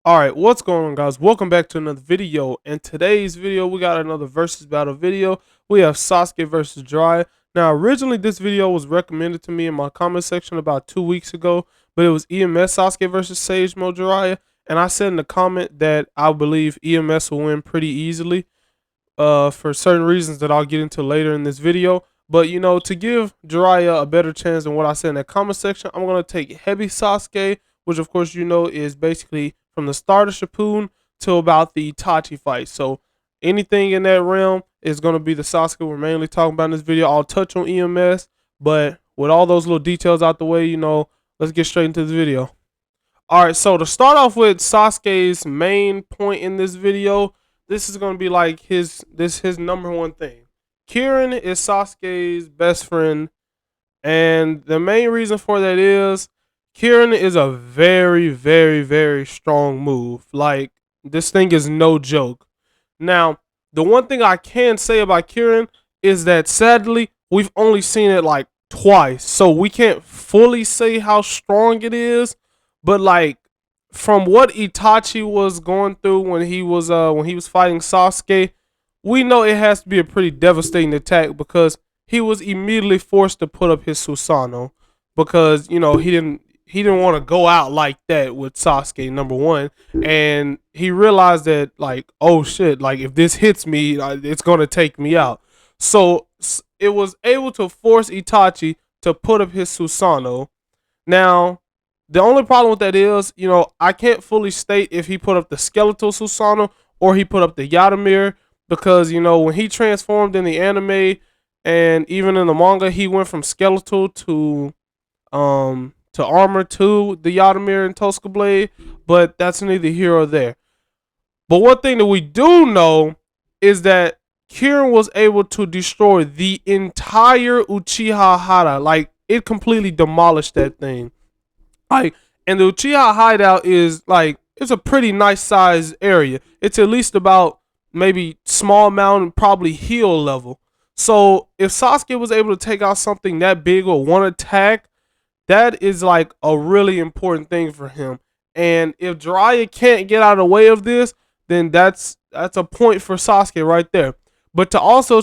Alright, what's going on, guys? Welcome back to another video. In today's video, we got another versus battle video. We have Sasuke versus Jiraiya. Now, originally this video was recommended to me in my comment section about 2 weeks ago, but it was EMS Sasuke versus Sage Mode Jiraiya, and I said in the comment that I believe EMS will win pretty easily for certain reasons that I'll get into later in this video. But, you know, to give Jiraiya a better chance than what I said in the comment section, I'm going to take Heavy Sasuke, which of course you know is basically from the start of Shippuden till about the Itachi fight. So anything in that realm is going to be the Sasuke we're mainly talking about in this video. I'll touch on EMS, but with all those little details out the way, you know, let's get straight into the video. Alright, so to start off with Sasuke's main point in this video, this is going to be like his number one thing. Kirin is Sasuke's best friend, and the main reason for that is Kirin is a very, very, very strong move. Like, this thing is no joke. Now, the one thing I can say about Kirin is that sadly, we've only seen it like twice. So we can't fully say how strong it is. But like, from what Itachi was going through when he was fighting Sasuke, we know it has to be a pretty devastating attack because he was immediately forced to put up his Susanoo because, you know, he didn't want to go out like that with Sasuke, number one. And he realized that, like, oh shit, like if this hits me, it's going to take me out. So it was able to force Itachi to put up his Susanoo. Now, the only problem with that is, you know, I can't fully state if he put up the skeletal Susanoo or he put up the Yatamir, because, you know, when he transformed in the anime and even in the manga, he went from skeletal to armor to the Yatamir and Tosca Blade, but that's neither here or there. But one thing that we do know is that Kirin was able to destroy the entire Uchiha Hara. Like, it completely demolished that thing. Like, and the Uchiha hideout is like, it's a pretty nice sized area. It's at least about maybe small mountain, probably hill level. So if Sasuke was able to take out something that big with one attack, that is like a really important thing for him. And if Jiraiya can't get out of the way of this, then that's a point for Sasuke right there. But to also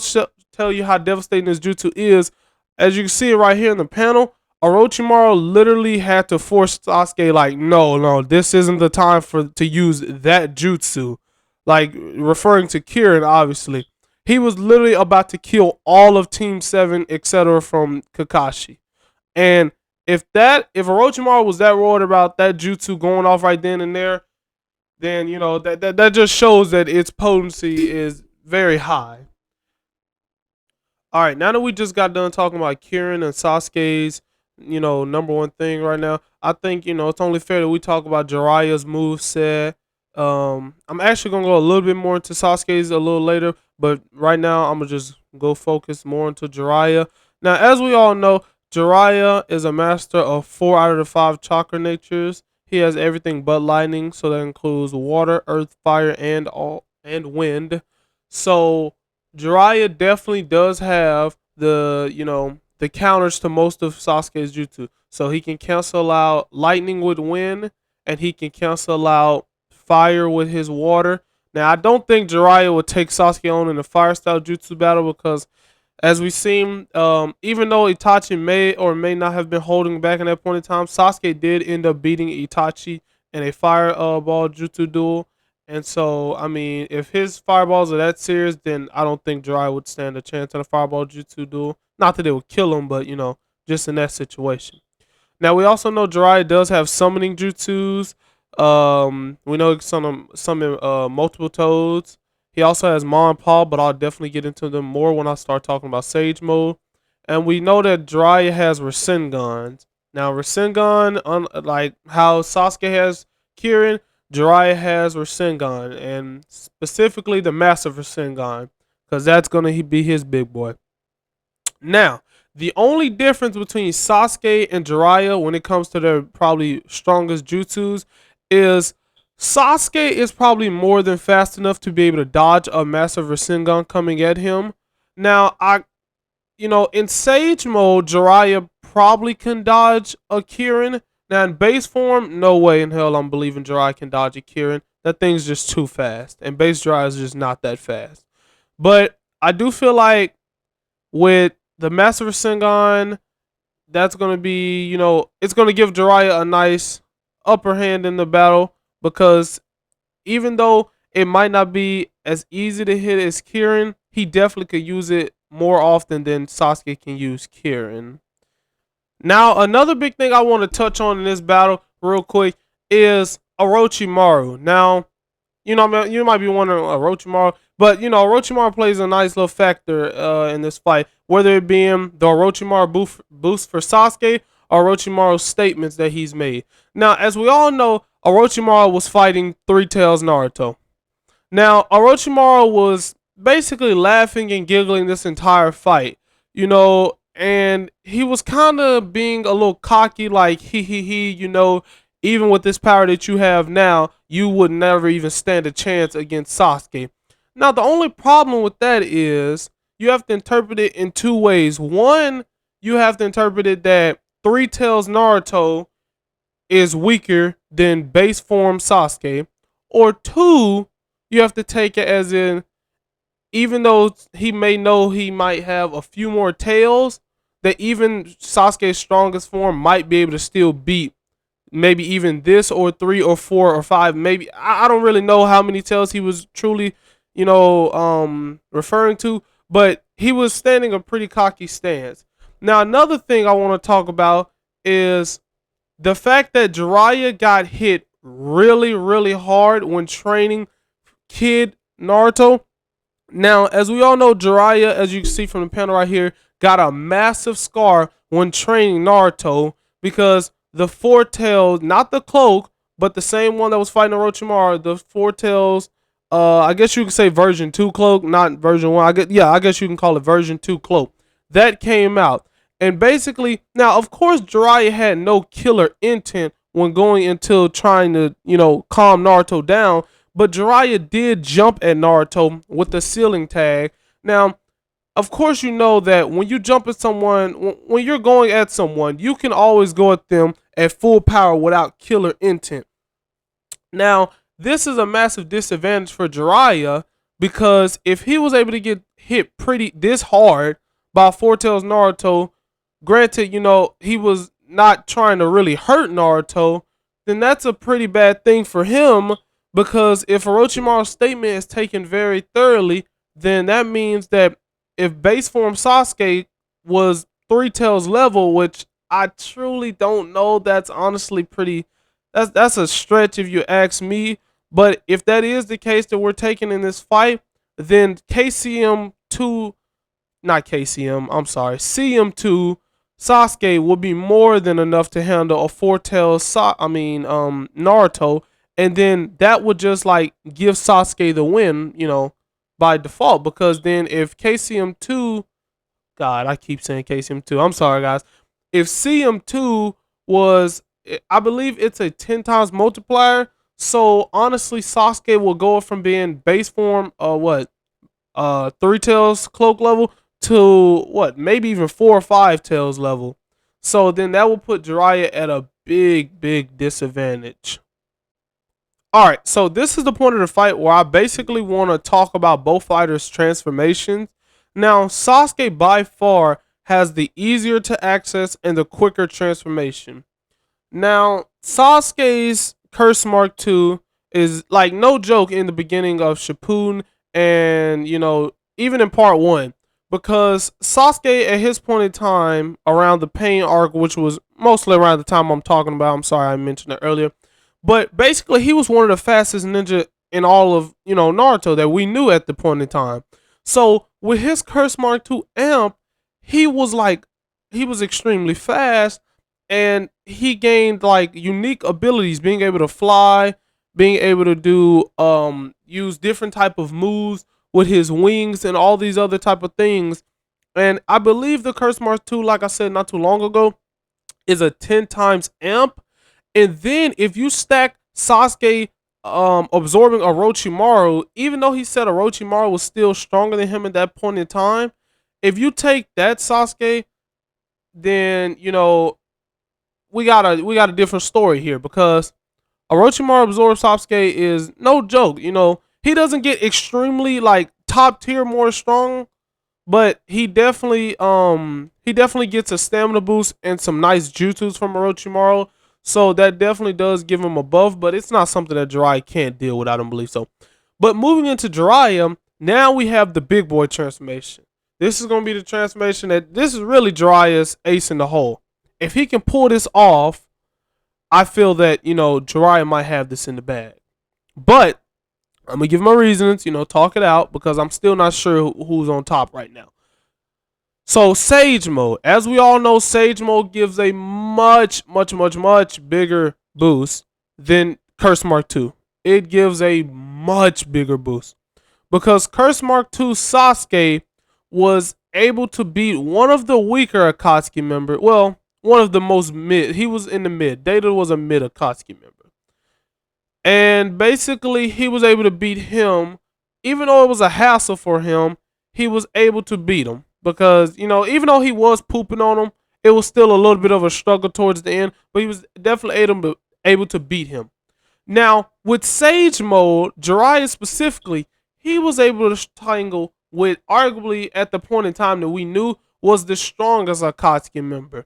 tell you how devastating this jutsu is, as you can see it right here in the panel, Orochimaru literally had to force Sasuke, like, no, this isn't the time to use that jutsu. Like, referring to Kirin, obviously. He was literally about to kill all of Team 7, etc. from Kakashi. And if Orochimaru was that worried about that jutsu going off right then and there, then, you know, that just shows that its potency is very high. Alright, now that we just got done talking about Kirin and Sasuke's, you know, number one thing right now, I think, you know, it's only fair that we talk about Jiraiya's moveset. I'm actually gonna go a little bit more into Sasuke's a little later, but right now I'm gonna just go focus more into Jiraiya. Now, as we all know, Jiraiya is a master of 4 out of the 5 chakra natures. He has everything but lightning, so that includes water, earth, fire, and wind. So Jiraiya definitely does have the, you know, the counters to most of Sasuke's jutsu. So he can cancel out lightning with wind, and he can cancel out fire with his water. Now, I don't think Jiraiya would take Sasuke on in a fire style jutsu battle because, as we've seen, even though Itachi may or may not have been holding back in that point in time, Sasuke did end up beating Itachi in a fireball jutsu duel. And so, I mean, if his fireballs are that serious, then I don't think Jiraiya would stand a chance in a fireball jutsu duel. Not that it would kill him, but, you know, just in that situation. Now, we also know Jiraiya does have summoning jutsus. We know some multiple toads. He also has Ma and Pa, but I'll definitely get into them more when I start talking about Sage Mode. And we know that Jiraiya has Rasengan. Now, Rasengan, like how Sasuke has Kirin, Jiraiya has Rasengan, and specifically the Massive Rasengan, because that's going to be his big boy. Now, the only difference between Sasuke and Jiraiya when it comes to their probably strongest jutsus is Sasuke is probably more than fast enough to be able to dodge a Massive Rasengan coming at him. Now, in Sage Mode, Jiraiya probably can dodge a Kirin. Now in base form, no way in hell I'm believing Jiraiya can dodge a Kirin. That thing's just too fast, and base Jiraiya is just not that fast. But I do feel like with the Master Rasengan, that's gonna be, it's gonna give Jiraiya a nice upper hand in the battle, because even though it might not be as easy to hit as Kirin, he definitely could use it more often than Sasuke can use Kirin. Now, another big thing I want to touch on in this battle, real quick, is Orochimaru. Now, you might be wondering Orochimaru, but Orochimaru plays a nice little factor in this fight, whether it being the Orochimaru boost for Sasuke or Orochimaru's statements that he's made. Now, as we all know, Orochimaru was fighting Three Tails Naruto. Now, Orochimaru was basically laughing and giggling this entire fight, and he was kind of being a little cocky, like, he, even with this power that you have now, you would never even stand a chance against Sasuke. Now, the only problem with that is you have to interpret it in two ways. One, you have to interpret it that Three Tails Naruto is weaker than base form Sasuke. Or two, you have to take it as in, even though he may know he might have a few more tails, that even Sasuke's strongest form might be able to still beat maybe even this, or 3 or 4 or 5, maybe. I don't really know how many tails he was truly, referring to, but he was standing a pretty cocky stance. Now, another thing I want to talk about is the fact that Jiraiya got hit really, really hard when training Kid Naruto. Now, as we all know, Jiraiya, as you can see from the panel right here, got a massive scar when training Naruto, because the Four Tails, not the cloak, but the same one that was fighting Orochimaru, the Four Tails, I guess you could say version 2 cloak, not version 1. I guess you can call it version 2 cloak. That came out. And basically, now, of course, Jiraiya had no killer intent when going into trying to, calm Naruto down, but Jiraiya did jump at Naruto with the ceiling tag. Now, of course, you know that when you jump at someone, when you're going at someone, you can always go at them at full power without killer intent. Now, this is a massive disadvantage for Jiraiya, because if he was able to get hit this hard by Four Tails Naruto, granted, he was not trying to really hurt Naruto, then that's a pretty bad thing for him, because if Orochimaru's statement is taken very thoroughly, then that means that if base form Sasuke was Three Tails level, which I truly don't know, that's honestly that's a stretch if you ask me. But if that is the case that we're taking in this fight, then CM2 Sasuke will be more than enough to handle a Four Tails Naruto, and then that would just like give Sasuke the win, by default, because then if KCM2, God, I keep saying KCM2, I'm sorry guys, if CM2 was, I believe it's a 10 times multiplier, so honestly Sasuke will go from being base form Three Tails cloak level to maybe even 4 or 5 tails level. So then that will put Jiraiya at a big disadvantage. Alright, so this is the point of the fight where I basically want to talk about both fighters' transformations. Now, Sasuke by far has the easier to access and the quicker transformation. Now, Sasuke's Curse Mark II is like no joke in the beginning of Shippuden, and even in part 1, because Sasuke at his point in time around the pain arc, which was mostly around the time I'm talking about, I'm sorry I mentioned it earlier, but basically he was one of the fastest ninja in all of Naruto that we knew at the point in time. So with his Curse Mark II amp, he was extremely fast, and he gained like unique abilities, being able to fly, being able to do use different type of moves with his wings and all these other type of things. And I believe the Curse Mark II, like I said not too long ago, is a 10 times amp. And then if you stack Sasuke absorbing Orochimaru, even though he said Orochimaru was still stronger than him at that point in time, if you take that Sasuke then we got a different story here, because Orochimaru absorbs Sasuke is no joke. He doesn't get extremely like top tier more strong, but he definitely gets a stamina boost and some nice jutsus from Orochimaru. So that definitely does give him a buff, but it's not something that Jiraiya can't deal with. I don't believe so. But moving into Jiraiya, now we have the big boy transformation. This is gonna be the transformation that this is really Jiraiya's ace in the hole. If he can pull this off, I feel that Jiraiya might have this in the bag. But I'm gonna give my reasons, talk it out, because I'm still not sure who's on top right now. So Sage Mode, as we all know, Sage Mode gives a much, much, much, much bigger boost than Curse Mark 2. It gives a much bigger boost, because Curse Mark 2 Sasuke was able to beat one of the weaker Akatsuki members. Well, one of the most mid. He was in the mid. Data was a mid Akatsuki member. And basically, he was able to beat him, even though it was a hassle for him. He was able to beat him because even though he was pooping on him, it was still a little bit of a struggle towards the end. But he was definitely able to beat him. Now with Sage Mode, Jiraiya specifically, he was able to tangle with arguably at the point in time that we knew was the strongest Akatsuki member.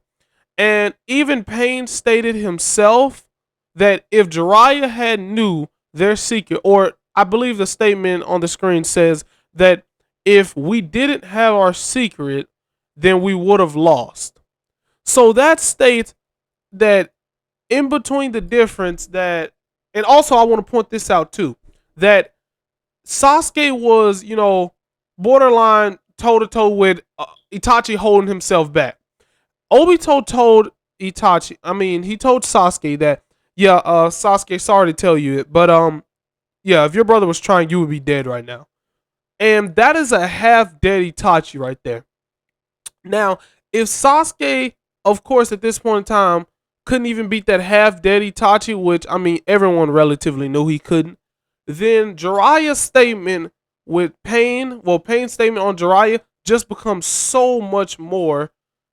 And even Pain stated himself that if Jiraiya had knew their secret, or I believe the statement on the screen says that if we didn't have our secret, then we would have lost. So that states that in between the difference that, and also I want to point this out too, that Sasuke was, borderline toe to toe with Itachi holding himself back. Obito told Itachi, he told Sasuke that, yeah, Sasuke, sorry to tell you it, but yeah, if your brother was trying, you would be dead right now. And that is a half dead Itachi right there. Now, if Sasuke, of course, at this point in time, couldn't even beat that half dead Itachi, which everyone relatively knew he couldn't, then Jiraiya's statement with Pain, Pain's statement on Jiraiya just becomes so much more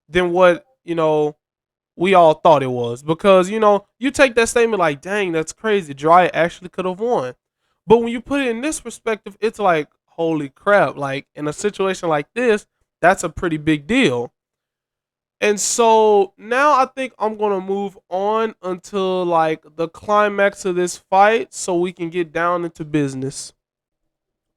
than what we all thought it was, because you take that statement like, dang, that's crazy, Jiraiya actually could have won. But when you put it in this perspective, it's like, holy crap, like in a situation like this, that's a pretty big deal. And so now I think I'm gonna move on until like the climax of this fight so we can get down into business.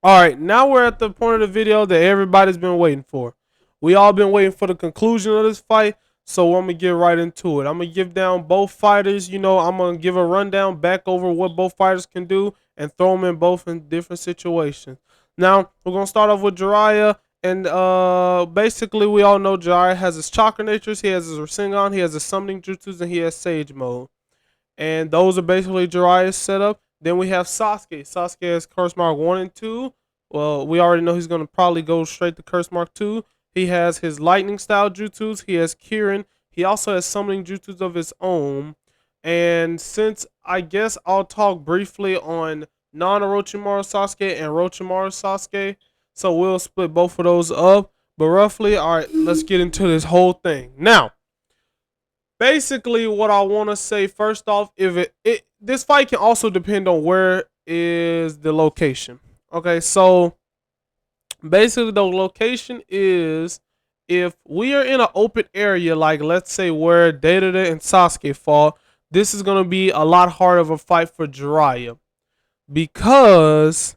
Alright, now we're at the point of the video that everybody's been waiting for. We all been waiting for the conclusion of this fight, so I'm going to get right into it. I'm going to give down both fighters, I'm going to give a rundown back over what both fighters can do and throw them in both in different situations. Now, we're going to start off with Jiraiya, and basically we all know Jiraiya has his chakra natures, he has his Rasengan, he has his summoning jutsus, and he has Sage Mode. And those are basically Jiraiya's setup. Then we have Sasuke. Sasuke has Curse Mark 1 and 2. Well, we already know he's going to probably go straight to Curse Mark 2. He has his lightning style jutsus. He has Kirin. He also has summoning jutsus of his own. And since I guess I'll talk briefly on non-Orochimaru Sasuke and Orochimaru Sasuke, so we'll split both of those up. But roughly, all right, let's get into this whole thing. Now, basically what I want to say first off, if this fight can also depend on where is the location. Okay, so basically the location is, if we are in an open area, like let's say where Deidara and Sasuke fall, this is going to be a lot harder of a fight for Jiraiya, because,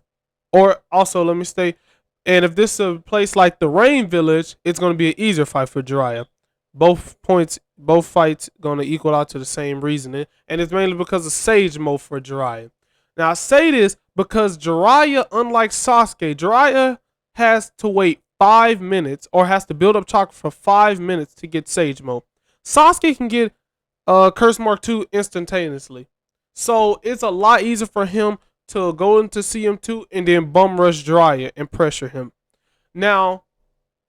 or also let me say, and if this is a place like the Rain Village, it's going to be an easier fight for Jiraiya. Both fights going to equal out to the same reasoning, and it's mainly because of Sage Mode for Jiraiya. Now I say this because Jiraiya, unlike Sasuke, Jiraiya has to wait 5 minutes, or has to build up chakra for 5 minutes to get Sage Mode. Sasuke can get Curse Mark 2 instantaneously, so it's a lot easier for him to go into CM2 and then bum rush Jiraiya and pressure him. Now,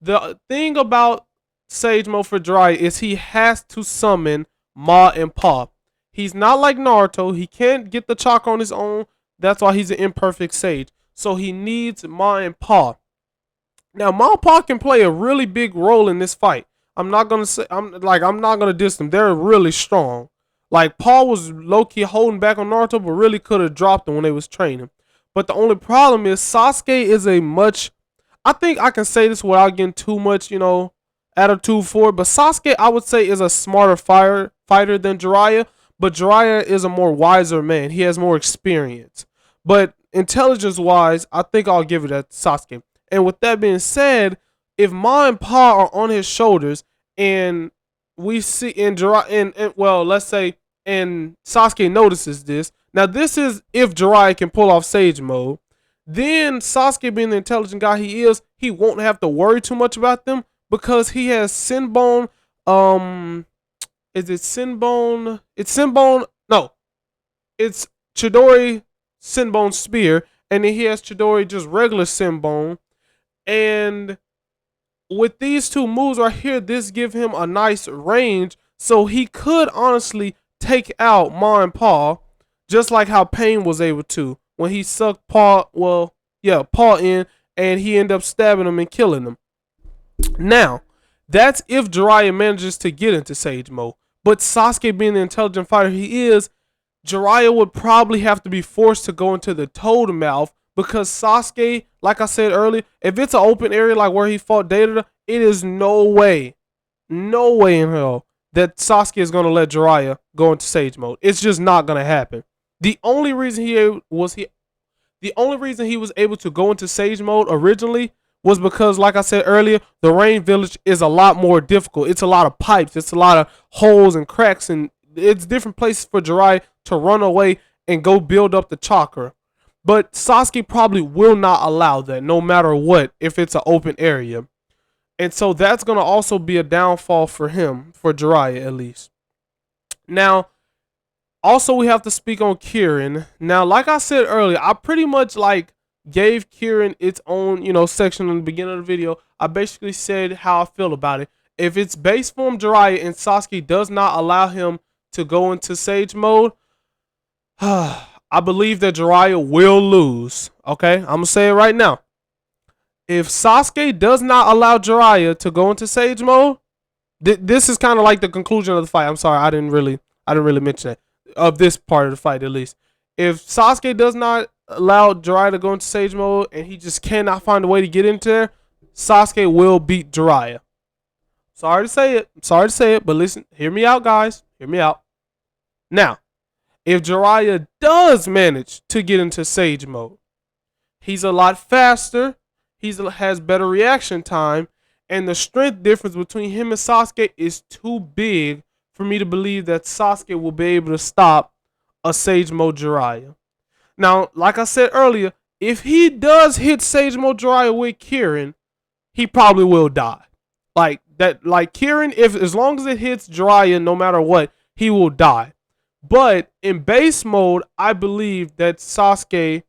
the thing about Sage Mode for Jiraiya is he has to summon Ma and Pa. He's not like Naruto. He can't get the chakra on his own. That's why he's an imperfect sage. So he needs Ma and Pa. Now, Ma and Pa can play a really big role in this fight. I'm not gonna say I'm not gonna diss them. They're really strong. Like Paul was low key holding back on Naruto, but really could have dropped him when they was training. But the only problem is Sasuke is a much. I think I can say this without getting too much, attitude for it. But Sasuke, I would say, is a smarter fighter than Jiraiya. But Jiraiya is a more wiser man. He has more experience. But intelligence wise, I think I'll give it to Sasuke. And with that being said, if Ma and Pa are on his shoulders, and we see in Jiraiya, and well, let's say, and Sasuke notices this. Now, this is if Jiraiya can pull off Sage Mode. Then Sasuke, being the intelligent guy he is, he won't have to worry too much about them because he has Sinbone. Is it Sinbone? It's Sinbone. No, it's Chidori Sinbone Spear, and then he has Chidori just regular Sinbone. And with these two moves right here, this give him a nice range, so he could honestly take out Ma and Pa, just like how Pain was able to when he sucked Pa in, and he ended up stabbing him and killing him. Now, that's if Jiraiya manages to get into Sage Mode. But Sasuke, being the intelligent fighter he is, Jiraiya would probably have to be forced to go into the Toad Mouth because Sasuke, like I said earlier, if it's an open area like where he fought Deidara, it is no way in hell that Sasuke is going to let Jiraiya go into Sage Mode. It's just not going to happen. The only reason he was able to go into Sage Mode originally was because, like I said earlier, the Rain Village is a lot more difficult. It's a lot of pipes. It's a lot of holes and cracks, and it's different places for Jiraiya to run away and go build up the chakra. But Sasuke probably will not allow that, no matter what, if it's an open area. And so that's going to also be a downfall for him, for Jiraiya at least. Now, also we have to speak on Kirin. Now, like I said earlier, I pretty much gave Kirin its own, section in the beginning of the video. I basically said how I feel about it. If it's base form Jiraiya and Sasuke does not allow him to go into Sage Mode, I believe that Jiraiya will lose. Okay, I'm going to say it right now. If Sasuke does not allow Jiraiya to go into Sage Mode, this is kind of like the conclusion of the fight. I'm sorry, I didn't really mention that, of this part of the fight at least. If Sasuke does not allow Jiraiya to go into Sage Mode and he just cannot find a way to get into there, Sasuke will beat Jiraiya. Sorry to say it, but listen, hear me out, guys. Hear me out. Now, if Jiraiya does manage to get into Sage Mode, he's a lot faster. He has better reaction time, and the strength difference between him and Sasuke is too big for me to believe that Sasuke will be able to stop a Sage Mode Jiraiya. Now, like I said earlier, if he does hit Sage Mode Jiraiya with Kirin, he probably will die. Like Kirin, as long as it hits Jiraiya, no matter what, he will die. But in base mode, I believe that Sasuke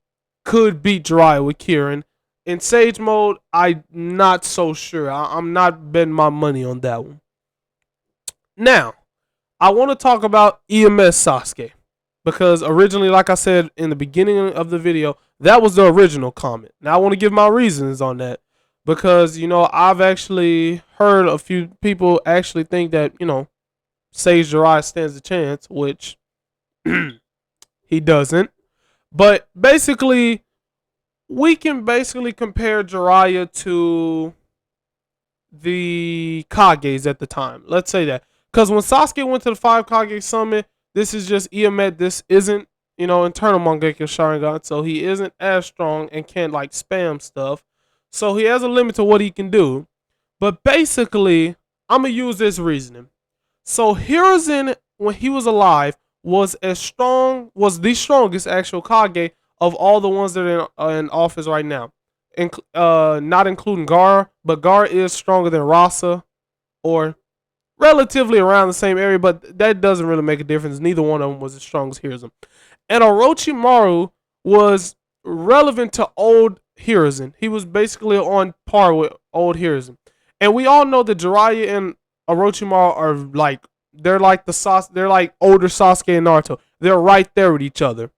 could beat Jiraiya with Kirin. In Sage Mode, I'm not so sure. I'm not betting my money on that one. Now, I want to talk about EMS Sasuke. Because originally, like I said in the beginning of the video, that was the original comment. Now, I want to give my reasons on that. Because, I've actually heard a few people actually think that, Sage Jiraiya stands a chance, which he doesn't. But basically, we can compare Jiraiya to the Kages at the time. Let's say that. Because when Sasuke went to the 5 Kage Summit, this is just EMS. This isn't, internal Mangekyo Sharingan. So he isn't as strong and can't spam stuff. So he has a limit to what he can do. But basically, I'm going to use this reasoning. So Hiruzen, when he was alive, was the strongest actual Kage of all the ones that are in office right now. Not including Gaara, but Gaara is stronger than Rasa, or relatively around the same area, but that doesn't really make a difference. Neither one of them was as strong as Hiruzen. And Orochimaru was relevant to old Hiruzen. He was basically on par with old Hiruzen. And we all know that Jiraiya and Orochimaru are they're like older Sasuke and Naruto. They're right there with each other.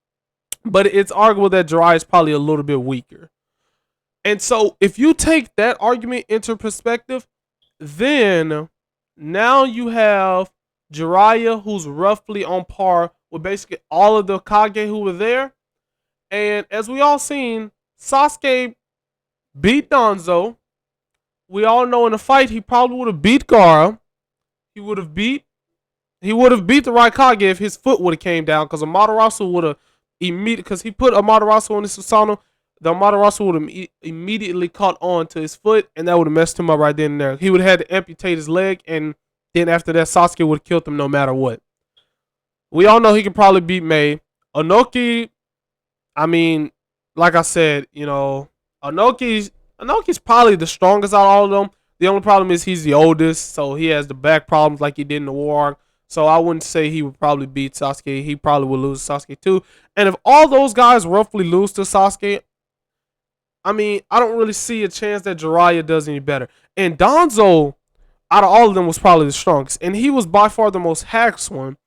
But it's arguable that Jiraiya is probably a little bit weaker. And so if you take that argument into perspective, then now you have Jiraiya, who's roughly on par with basically all of the Kage who were there. And as we all seen, Sasuke beat Danzo. We all know in the fight he probably would have beat Gaara. He would have beat the Raikage if his foot would have came down, because Amaterasu would have immediately, because he put Amaterasu on the Susanoo, the Amaterasu would have immediately caught on to his foot, and that would have messed him up right then and there. He would have had to amputate his leg, and then after that, Sasuke would have killed him no matter what. We all know he could probably beat Mei. Inoki, I mean, like I said, Inoki's probably the strongest out of all of them. The only problem is he's the oldest, so he has the back problems like he did in the war arc. So I wouldn't say he would probably beat Sasuke. He probably would lose to Sasuke too. And if all those guys roughly lose to Sasuke, I mean, I don't really see a chance that Jiraiya does any better. And Danzo, out of all of them, was probably the strongest. And he was by far the most hacks one.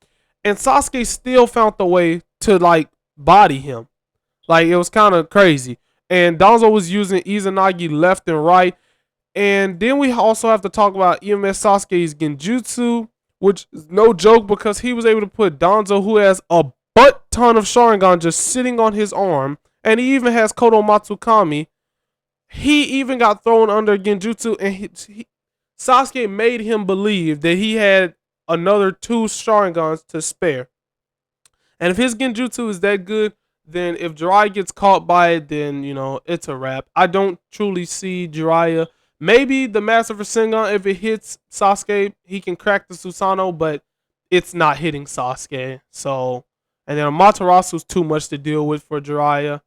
And Sasuke still found the way to, like, body him. Like, it was kind of crazy. And Danzo was using Izanagi left and right. And then we also have to talk about EMS Sasuke's Genjutsu, which is no joke because he was able to put Danzo, who has a butt ton of Sharingan just sitting on his arm, and he even has Kodo Matsukami. He even got thrown under Genjutsu, and Sasuke made him believe that he had another 2 Sharingans to spare. And if his Genjutsu is that good, then if Jiraiya gets caught by it, then, it's a wrap. I don't truly see Jiraiya. Maybe the Master Sharingan, if it hits Sasuke, he can crack the Susanoo, but it's not hitting Sasuke. So, and then Amaterasu's too much to deal with for Jiraiya.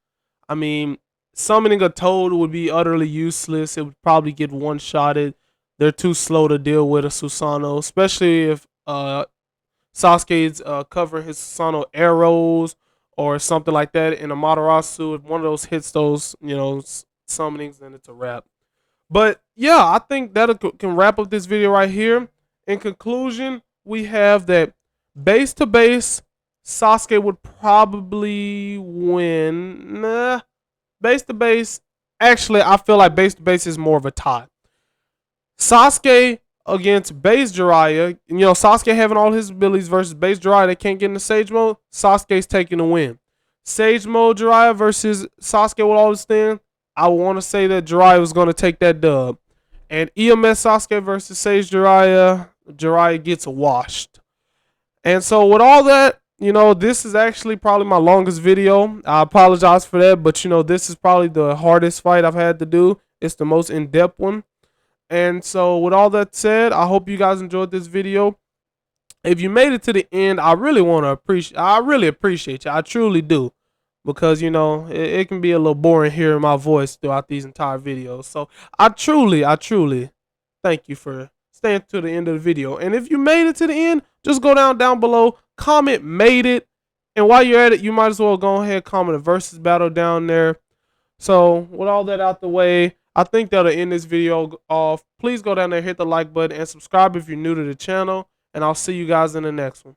I mean, summoning a toad would be utterly useless. It would probably get one-shotted. They're too slow to deal with a Susanoo, especially if Sasuke's covering his Susanoo arrows or something like that. And Amaterasu, if one of those hits those, summonings, then it's a wrap. But yeah, I think that can wrap up this video right here. In conclusion, we have that base to base, Sasuke would probably win. Base to base, actually, I feel like base to base is more of a tie. Sasuke against base Jiraiya, Sasuke having all his abilities versus base Jiraiya that can't get into Sage mode, Sasuke's taking the win. Sage mode Jiraiya versus Sasuke with all his things, I want to say that Jiraiya was going to take that dub. And EMS Sasuke versus Sage Jiraiya, Jiraiya gets washed. And so with all that, this is actually probably my longest video. I apologize for that, but this is probably the hardest fight I've had to do. It's the most in-depth one. And so with all that said, I hope you guys enjoyed this video. If you made it to the end, I really appreciate you. I truly do. Because, it can be a little boring hearing my voice throughout these entire videos. So I truly thank you for staying to the end of the video. And if you made it to the end, just go down below, comment made it. And while you're at it, you might as well go ahead and comment a versus battle down there. So with all that out the way, I think that'll end this video off. Please go down there, hit the like button, and subscribe if you're new to the channel. And I'll see you guys in the next one.